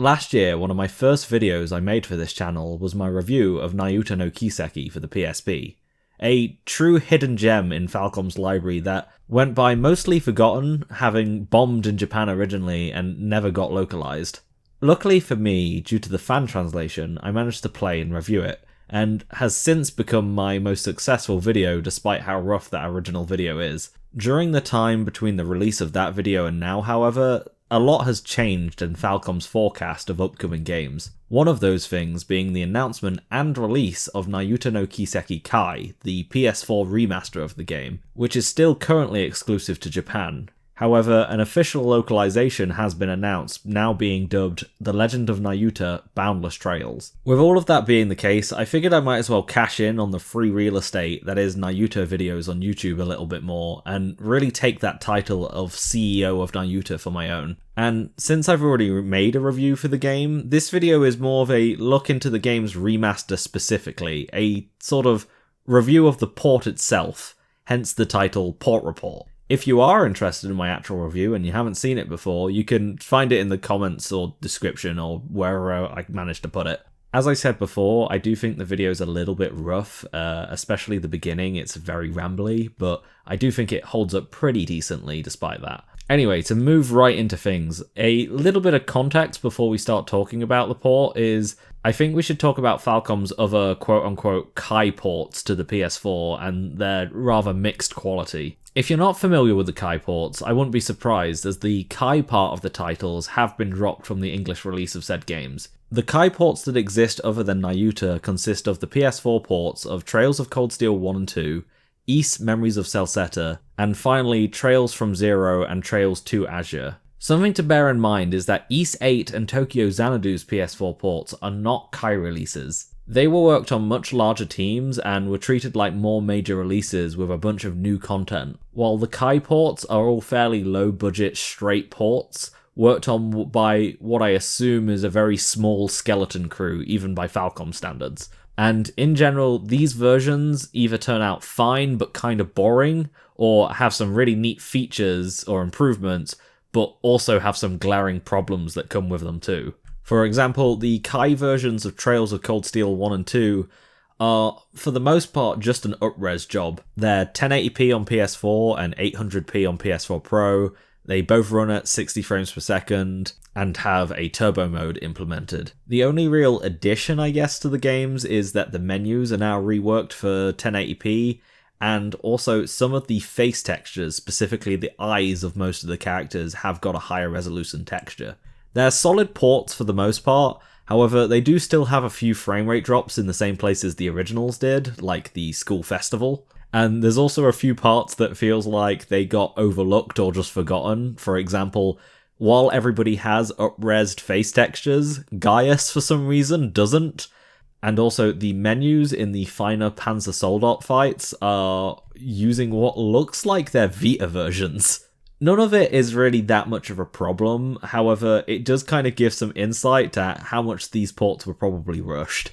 Last year, one of my first videos I made for this channel was my review of Nayuta no Kiseki for the PSP. A true hidden gem in Falcom's library that went by mostly forgotten, having bombed in Japan originally and never got localized. Luckily for me, due to the fan translation, I managed to play and review it, and has since become my most successful video despite how rough that original video is. During the time between the release of that video and now, however, a lot has changed in Falcom's forecast of upcoming games. One of those things being the announcement and release of Nayuta no Kiseki Kai, the PS4 remaster of the game, which is still currently exclusive to Japan. However, an official localization has been announced, now being dubbed The Legend of Nayuta Boundless Trails. With all of that being the case, I figured I might as well cash in on the free real estate that is Nayuta videos on YouTube a little bit more, and really take that title of CEO of Nayuta for my own. And since I've already made a review for the game, this video is more of a look into the game's remaster specifically, a sort of review of the port itself, hence the title Port Report. If you are interested in my actual review and you haven't seen it before, you can find it in the comments or description or wherever I managed to put it. As I said before, I do think the video is a little bit rough, especially the beginning. It's very rambly, but I do think it holds up pretty decently despite that. Anyway, to move right into things, a little bit of context before we start talking about the port is, I think we should talk about Falcom's other quote-unquote Kai ports to the PS4 and their rather mixed quality. If you're not familiar with the Kai ports, I wouldn't be surprised, as the Kai part of the titles have been dropped from the English release of said games. The Kai ports that exist other than Nayuta consist of the PS4 ports of Trails of Cold Steel 1 and 2, Ys Memories of Celceta, and finally Trails from Zero and Trails to Azure. Something to bear in mind is that Ys 8 and Tokyo Xanadu's PS4 ports are not Kai releases. They were worked on much larger teams and were treated like more major releases with a bunch of new content, while the Kai ports are all fairly low budget straight ports, worked on by what I assume is a very small skeleton crew, even by Falcom standards. And in general, these versions either turn out fine but kind of boring, or have some really neat features or improvements, but also have some glaring problems that come with them too. For example, the Kai versions of Trails of Cold Steel 1 and 2 are, for the most part, just an up-res job. They're 1080p on PS4 and 800p on PS4 Pro. They both run at 60 frames per second and have a turbo mode implemented. The only real addition, I guess, to the games is that the menus are now reworked for 1080p, and also some of the face textures, specifically the eyes of most of the characters, have got a higher resolution texture. They're solid ports for the most part, however they do still have a few frame rate drops in the same places the originals did, like the school festival. And there's also a few parts that feels like they got overlooked or just forgotten. For example, while everybody has up-resed face textures, Gaius for some reason doesn't. And also the menus in the finer Panzer Soldat fights are using what looks like their Vita versions. None of it is really that much of a problem, however, it does kind of give some insight to how much these ports were probably rushed.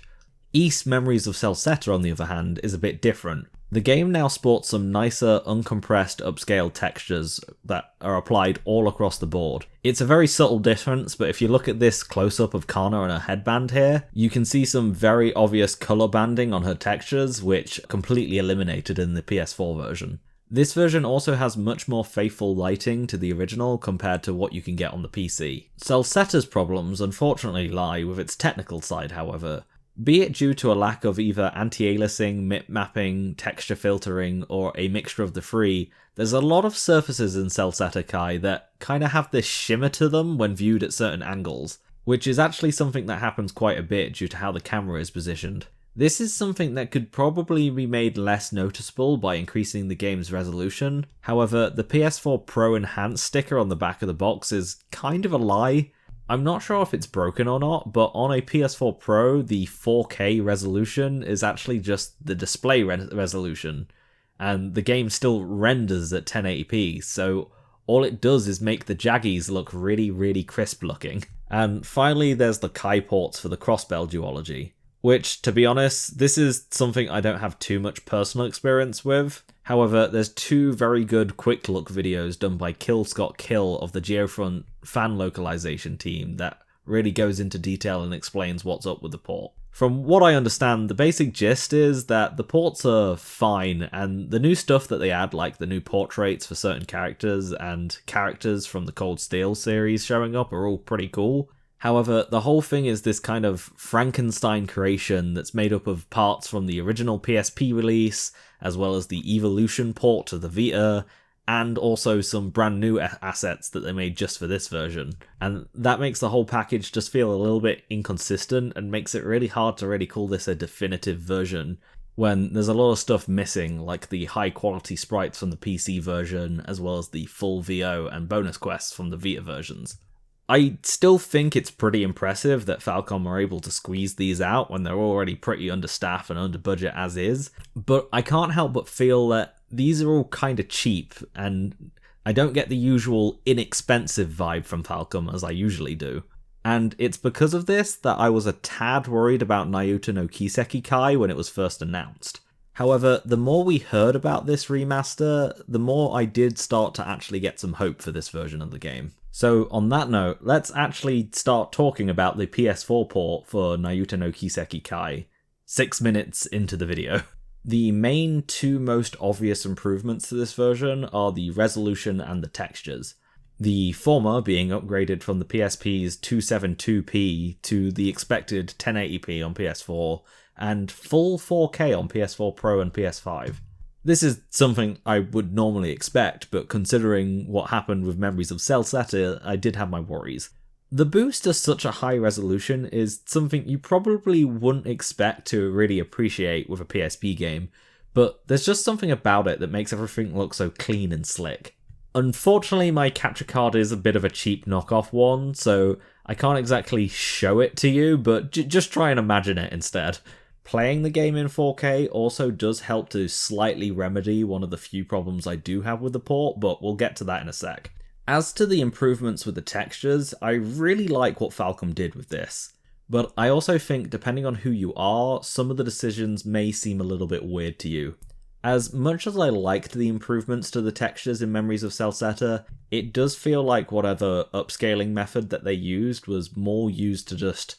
Ys Memories of Celceta, on the other hand, is a bit different. The game now sports some nicer, uncompressed, upscaled textures that are applied all across the board. It's a very subtle difference, but if you look at this close-up of Kana and her headband here, you can see some very obvious colour banding on her textures, which completely eliminated in the PS4 version. This version also has much more faithful lighting to the original compared to what you can get on the PC. Celceta's problems unfortunately lie with its technical side, however. Be it due to a lack of either anti-aliasing, mip mapping, texture filtering, or a mixture of the three, there's a lot of surfaces in Celceta Kai that kinda have this shimmer to them when viewed at certain angles, which is actually something that happens quite a bit due to how the camera is positioned. This is something that could probably be made less noticeable by increasing the game's resolution. However, the PS4 Pro Enhanced sticker on the back of the box is kind of a lie. I'm not sure if it's broken or not, but on a PS4 Pro, the 4K resolution is actually just the display resolution, and the game still renders at 1080p, so all it does is make the jaggies look really, really crisp looking. And finally, there's the Kai ports for the Crossbell duology, which, to be honest, this is something I don't have too much personal experience with. However, there's two very good quick look videos done by Kill Scott Kill of the Geofront fan localization team that really goes into detail and explains what's up with the port. From what I understand, the basic gist is that the ports are fine, and the new stuff that they add, like the new portraits for certain characters and characters from the Cold Steel series showing up, are all pretty cool. However, the whole thing is this kind of Frankenstein creation that's made up of parts from the original PSP release, as well as the Evolution port to the Vita, and also some brand new assets that they made just for this version. And that makes the whole package just feel a little bit inconsistent and makes it really hard to really call this a definitive version, when there's a lot of stuff missing, like the high quality sprites from the PC version, as well as the full VO and bonus quests from the Vita versions. I still think it's pretty impressive that Falcom are able to squeeze these out when they're already pretty understaffed and under budget as is, but I can't help but feel that these are all kind of cheap, and I don't get the usual inexpensive vibe from Falcom as I usually do. And it's because of this that I was a tad worried about Nayuta no Kiseki Kai when it was first announced. However, the more we heard about this remaster, the more I did start to actually get some hope for this version of the game. So on that note, let's actually start talking about the PS4 port for Nayuta no Kiseki Kai, 6 minutes into the video. The main two most obvious improvements to this version are the resolution and the textures. The former being upgraded from the PSP's 272p to the expected 1080p on PS4, and full 4K on PS4 Pro and PS5. This is something I would normally expect, but considering what happened with Memories of Celceta, I did have my worries. The boost to such a high resolution is something you probably wouldn't expect to really appreciate with a PSP game, but there's just something about it that makes everything look so clean and slick. Unfortunately, my capture card is a bit of a cheap knockoff one, so I can't exactly show it to you, but just try and imagine it instead. Playing the game in 4K also does help to slightly remedy one of the few problems I do have with the port, but we'll get to that in a sec. As to the improvements with the textures, I really like what Falcom did with this, but I also think depending on who you are, some of the decisions may seem a little bit weird to you. As much as I liked the improvements to the textures in Memories of Celceta, it does feel like whatever upscaling method that they used was more used to just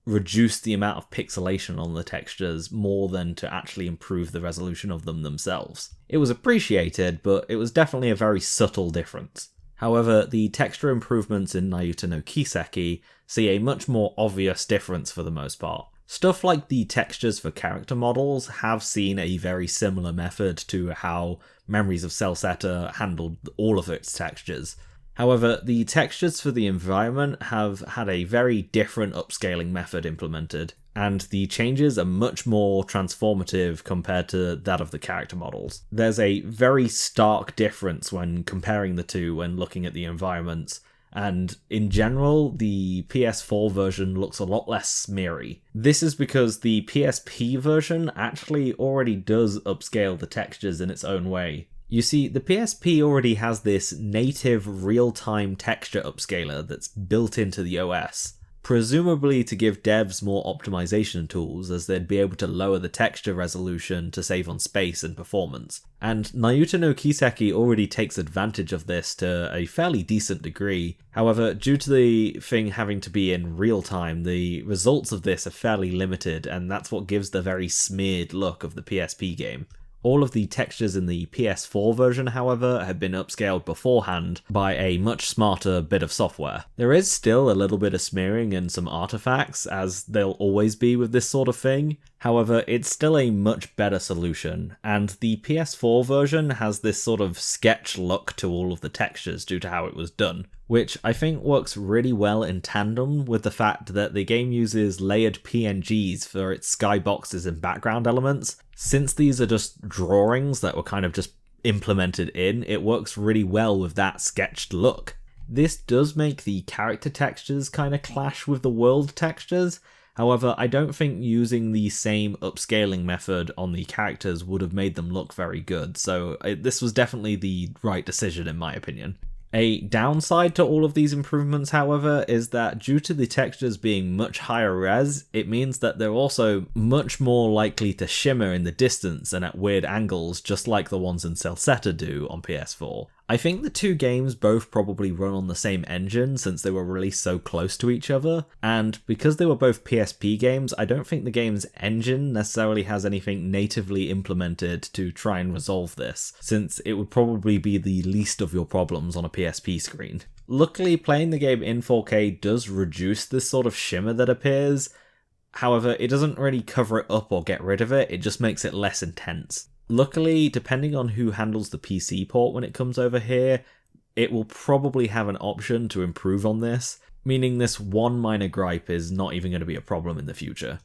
reduce the amount of pixelation on the textures more than to actually improve the resolution of them themselves. It was appreciated, but it was definitely a very subtle difference. However, the texture improvements in Nayuta no Kiseki see a much more obvious difference for the most part. Stuff like the textures for character models have seen a very similar method to how Memories of Celceta handled all of its textures. However, the textures for the environment have had a very different upscaling method implemented, and the changes are much more transformative compared to that of the character models. There's a very stark difference when comparing the two when looking at the environments, and in general, the PS4 version looks a lot less smeary. This is because the PSP version actually already does upscale the textures in its own way. You see, the PSP already has this native real-time texture upscaler that's built into the OS, presumably to give devs more optimization tools as they'd be able to lower the texture resolution to save on space and performance. And Nayuta no Kiseki already takes advantage of this to a fairly decent degree. However, due to the thing having to be in real time, the results of this are fairly limited, and that's what gives the very smeared look of the PSP game. All of the textures in the PS4 version, however, have been upscaled beforehand by a much smarter bit of software. There is still a little bit of smearing and some artifacts, as there'll always be with this sort of thing. However, it's still a much better solution, and the PS4 version has this sort of sketch look to all of the textures due to how it was done, which I think works really well in tandem with the fact that the game uses layered PNGs for its skyboxes and background elements. Since these are just drawings that were kind of just implemented in, it works really well with that sketched look. This does make the character textures kind of clash with the world textures. However, I don't think using the same upscaling method on the characters would have made them look very good, so this was definitely the right decision in my opinion. A downside to all of these improvements, however, is that due to the textures being much higher res, it means that they're also much more likely to shimmer in the distance and at weird angles, just like the ones in Celceta do on PS4. I think the two games both probably run on the same engine since they were released so close to each other, and because they were both PSP games, I don't think the game's engine necessarily has anything natively implemented to try and resolve this, since it would probably be the least of your problems on a PSP screen. Luckily, playing the game in 4K does reduce this sort of shimmer that appears. However, it doesn't really cover it up or get rid of it, it just makes it less intense. Luckily, depending on who handles the PC port when it comes over here, it will probably have an option to improve on this, meaning this one minor gripe is not even going to be a problem in the future.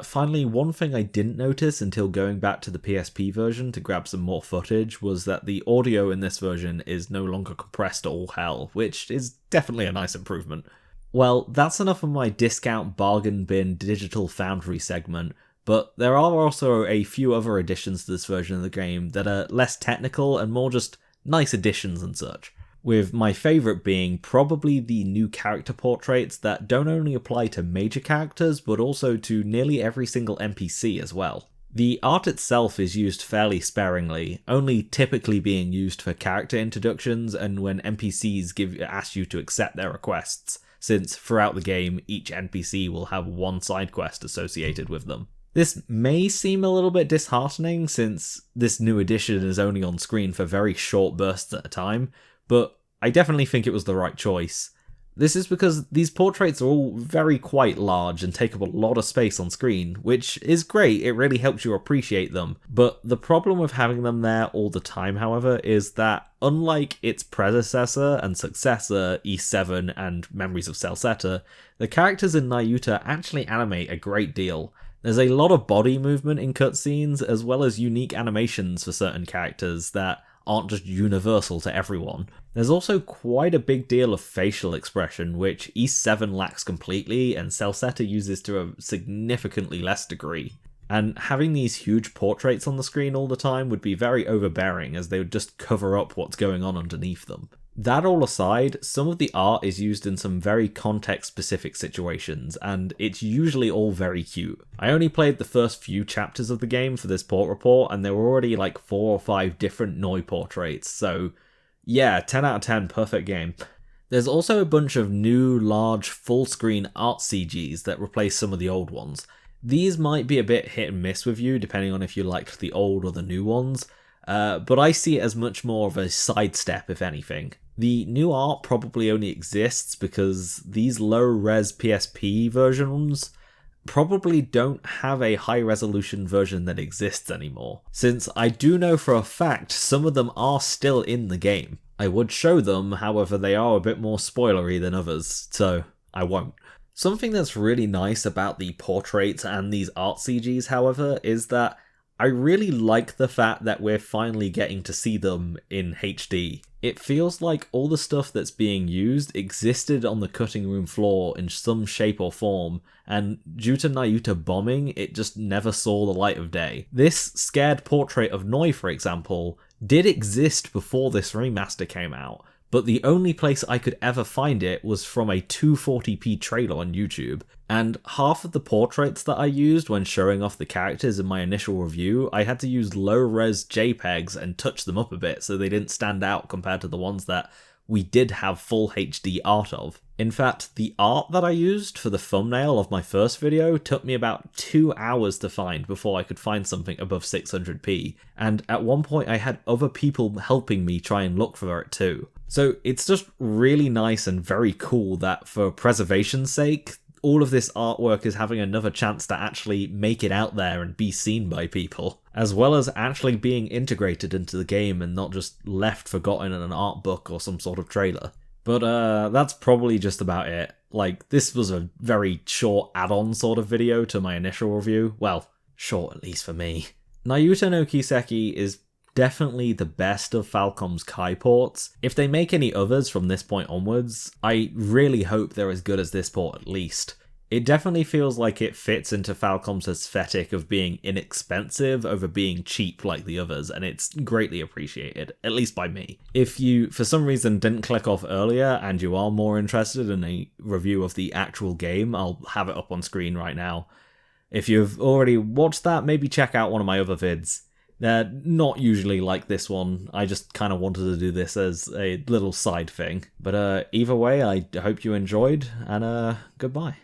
Finally, one thing I didn't notice until going back to the PSP version to grab some more footage was that the audio in this version is no longer compressed to all hell, which is definitely a nice improvement. Well, that's enough of my discount bargain bin digital foundry segment, but there are also a few other additions to this version of the game that are less technical and more just nice additions and such. With my favourite being probably the new character portraits that don't only apply to major characters, but also to nearly every single NPC as well. The art itself is used fairly sparingly, only typically being used for character introductions and when NPCs ask you to accept their requests, since throughout the game each NPC will have one side quest associated with them. This may seem a little bit disheartening since this new edition is only on screen for very short bursts at a time, but I definitely think it was the right choice. This is because these portraits are all quite large and take up a lot of space on screen, which is great, it really helps you appreciate them. But the problem with having them there all the time, however, is that unlike its predecessor and successor, E7 and Memories of Celceta, the characters in Nayuta actually animate a great deal. There's a lot of body movement in cutscenes, as well as unique animations for certain characters that aren't just universal to everyone. There's also quite a big deal of facial expression, which E7 lacks completely, and Celceta uses to a significantly less degree. And having these huge portraits on the screen all the time would be very overbearing, as they would just cover up what's going on underneath them. That all aside, some of the art is used in some very context-specific situations, and it's usually all very cute. I only played the first few chapters of the game for this port report, and there were already like 4 or 5 different Noi portraits, so yeah, 10 out of 10, perfect game. There's also a bunch of new, large, full-screen art CGs that replace some of the old ones. These might be a bit hit and miss with you, depending on if you liked the old or the new ones, but I see it as much more of a sidestep, if anything. The new art probably only exists because these low-res PSP versions probably don't have a high-resolution version that exists anymore, since I do know for a fact some of them are still in the game. I would show them, however they are a bit more spoilery than others, so I won't. Something that's really nice about the portraits and these art CGs, however, is that I really like the fact that we're finally getting to see them in HD. It feels like all the stuff that's being used existed on the cutting room floor in some shape or form, and due to Nayuta bombing, it just never saw the light of day. This scared portrait of Noi, for example, did exist before this remaster came out, but the only place I could ever find it was from a 240p trailer on YouTube, and half of the portraits that I used when showing off the characters in my initial review, I had to use low-res JPEGs and touch them up a bit so they didn't stand out compared to the ones that we did have full HD art of. In fact, the art that I used for the thumbnail of my first video took me about 2 hours to find before I could find something above 600p, and at one point I had other people helping me try and look for it too. So it's just really nice and very cool that for preservation's sake, all of this artwork is having another chance to actually make it out there and be seen by people, as well as actually being integrated into the game and not just left forgotten in an art book or some sort of trailer. But that's probably just about it. Like, this was a very short add-on sort of video to my initial review. Well, short at least for me. Nayuta no Kiseki is definitely the best of Falcom's Kai ports. If they make any others from this point onwards, I really hope they're as good as this port at least. It definitely feels like it fits into Falcom's aesthetic of being inexpensive over being cheap like the others, and it's greatly appreciated, at least by me. If you, for some reason, didn't click off earlier and you are more interested in a review of the actual game, I'll have it up on screen right now. If you've already watched that, maybe check out one of my other vids. They're not usually like this one. I just kind of wanted to do this as a little side thing. But either way, I hope you enjoyed, and goodbye.